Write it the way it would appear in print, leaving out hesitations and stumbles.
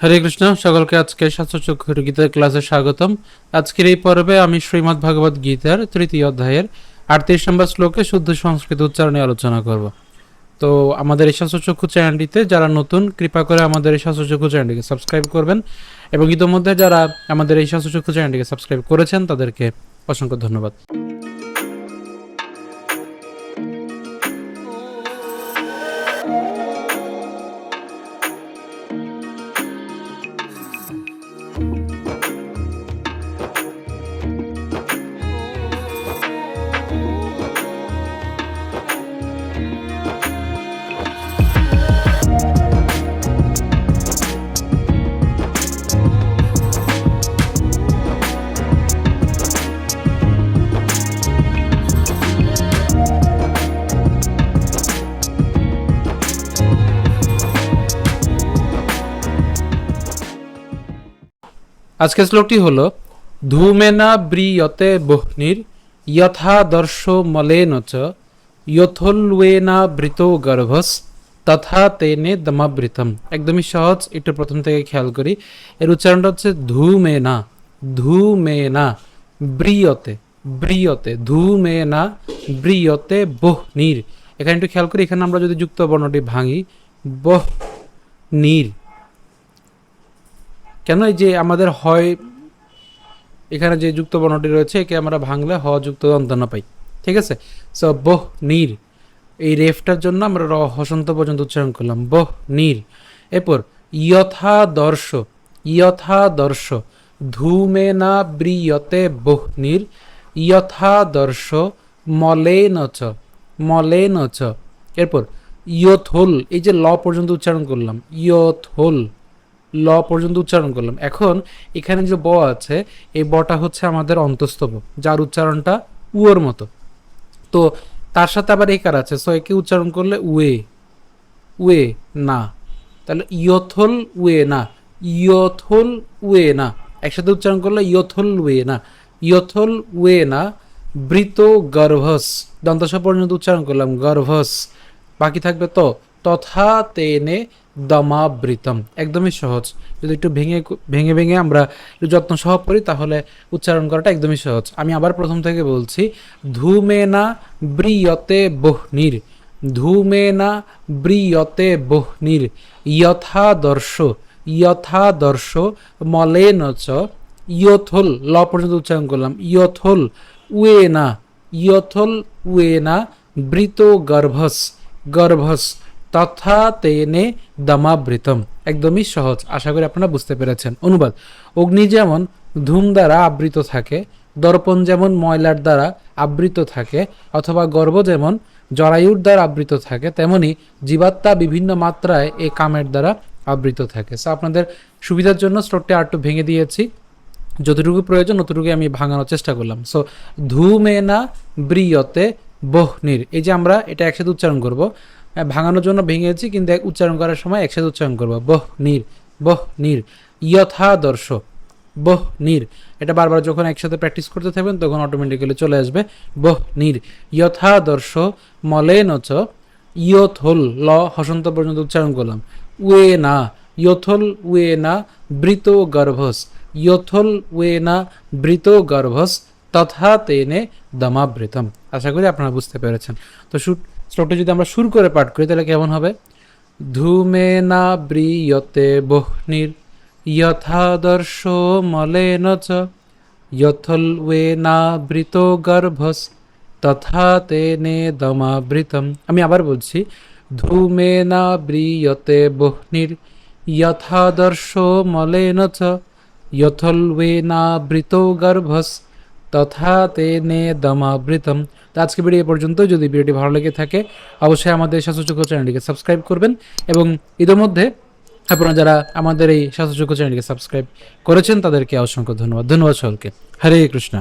হরে কৃষ্ণ, সকলকে আজকে শাস্ত্রচক্ষু গীতার ক্লাসে স্বাগতম। আজকের এই পর্বে আমি শ্রীমদ্ ভাগবত গীতার ৩য় অধ্যায়ের ৩৮ নম্বর শ্লোকে শুদ্ধ সংস্কৃত উচ্চারণে আলোচনা করব। তো আমাদের এই শাস্ত্রচক্ষু চ্যানেলটিতে যারা নতুন, কৃপা করে আমাদের এই শাস্ত্রচক্ষু চ্যানেলটিকে সাবস্ক্রাইব করবেন, এবং ইতোমধ্যে যারা আমাদের এই শাস্ত্রচক্ষু চ্যানেলটিকে সাবস্ক্রাইব করেছেন তাদেরকে অসংখ্য ধন্যবাদ। আজকের শ্লোকটি হলো ধূমেনা ব্রিয়তে বহ্নির যথা দর্শ মলেন চ যথোল্বেনা বৃতো গর্ভস তথা তেনে দমাবৃতম। একদমই সহজ, একটু প্রথম থেকে খেয়াল করি। এর উচ্চারণটা হচ্ছে ধূমেনা, ধূমেনা ব্রিয়তে, ব্রিয়তে, ধূমেনা ব্রিয়তে বহ্নির। এখানে একটু খেয়াল করি, এখানে আমরা যদি যুক্ত বর্ণটি ভাঙি, বহ নীর, কেন এই যে আমাদের হয় এখানে যে যুক্ত বর্ণটি রয়েছে একে আমরা ভাঙলে হ যুক্ত দন্তন্য পাই, ঠিক আছে। সো বহ নীর, এই রেফটার জন্য আমরা র হসন্ত পর্যন্ত উচ্চারণ করলাম, বহ নীর। এরপর যথাদর্শ, যথাদর্শ ধূমেনা ব্রিয়তে বহ্নির যথাদর্শ মলেন চ, মলেন চ। এরপর ইয়থোল, এই যে ল পর্যন্ত উচ্চারণ করলাম, ইয়থোল ল পর্যন্ত উচ্চারণ করলাম। এখন এখানে যে ব আছে, এই বটা হচ্ছে আমাদের অন্তস্থ ব, যার উচ্চারণটা উয়োর মতো। তো তার সাথে আবার একার আছে, সো একে উচ্চারণ করলে উয়ে, উয়ে না, তাহলে ইয়থল উয়ে না, ইয়থল উয়ে না, একসাথে উচ্চারণ করলে ইয়থল উয়ে না, ইয়থল উয়ে না বৃত গর্ভস, দন্তস পর্যন্ত উচ্চারণ করলাম, গর্ভস। বাকি থাকবে তো তথা তেনে দমাবৃতম। একদমই সহজ, যদি একটু ভেঙে ভেঙে ভেঙে আমরা একটু যত্ন সহ করি তাহলে উচ্চারণ করাটা একদমই সহজ। আমি আবার প্রথম থেকে বলছি, ধূমেনা ব্রিয়তে বহ্নির, ধূমেনা ব্রিয়তে বহ্নির যথাদর্শ, যথাদর্শ মলেন চ ইয়থোল, ল পর্যন্ত উচ্চারণ করলাম, ইয়থোল উয়েনা, ইয়থোল উয়েনা বৃত গর্ভস, গর্ভস তথা তেনে দমাবৃতম। একদমই সহজ, আশা করি আপনারা বুঝতে পেরেছেন। অনুবাদ: অগ্নি যেমন ধূম দ্বারা আবৃত থাকে, দর্পণ যেমন ময়লার দ্বারা আবৃত থাকে, অথবা গর্ভ যেমন জরায়ুর দ্বারা আবৃত থাকে, তেমনি জীবাত্মা বিভিন্ন মাত্রায় এই কামের দ্বারা আবৃত থাকে। সো আপনাদের সুবিধার জন্য শ্লোকটি আরেকটু ভেঙে দিয়েছি, যতটুকু প্রয়োজন ততটুকু আমি ভাঙানোর চেষ্টা করলাম। সো ধূমেনা ব্রিয়তে বহ্নির, এই যে আমরা এটা একসাথে উচ্চারণ করব, ভাঙানোর জন্য ভেঙেছি কিন্তু উচ্চারণ করার সময় একসাথে উচ্চারণ করবো, বহ নীর, বহ নীর যথাদর্শ, বহ নীর। এটা বারবার যখন একসাথে প্র্যাকটিস করতে থাকবেন তখন অটোমেটিক্যালি চলে আসবে, বহ নীর যথাদর্শ মলেন চ ইয়থোল, ল হসন্ত পর্যন্ত উচ্চারণ করলাম, উয়ে না, ইয়থোল উয়ে না বৃত গর্ভস, ইয়থোল উয়ে না বৃত গর্ভস তথা তেনে দমাবৃতম। আশা করি আপনারা বুঝতে পেরেছেন। তো শ্লোকটা যদি আমরা সুর করে পাঠ করি তাহলে কেমন হবে? ধূমেনা ব্রিয়তে বহ্নির যথাদর্শ মলেন চ যথোল্বেনা বৃত গর্ভস তথা তেনে দমাবৃতম। আমি আবার বলছি, ধূমেনা ব্রিয়তে বহ্নির যথাদর্শ মলেন চ যথোল্বেনা বৃত গর্ভস তথা তেনে দমাবৃতম। তো আজকে ভিডিও এ পর্যন্ত। যদি ভিডিওটি ভালো লেগে থাকে অবশ্যই আমাদের শাস্ত্রচক্ষু চ্যানেলটিকে সাবস্ক্রাইব করবেন, এবং ইতিমধ্যে আপনারা যারা আমাদের এই শাস্ত্রচক্ষু চ্যানেলটিকে সাবস্ক্রাইব করেছেন তাদেরকে অসংখ্য ধন্যবাদ। ধন্যবাদ সকলকে। হরে কৃষ্ণ।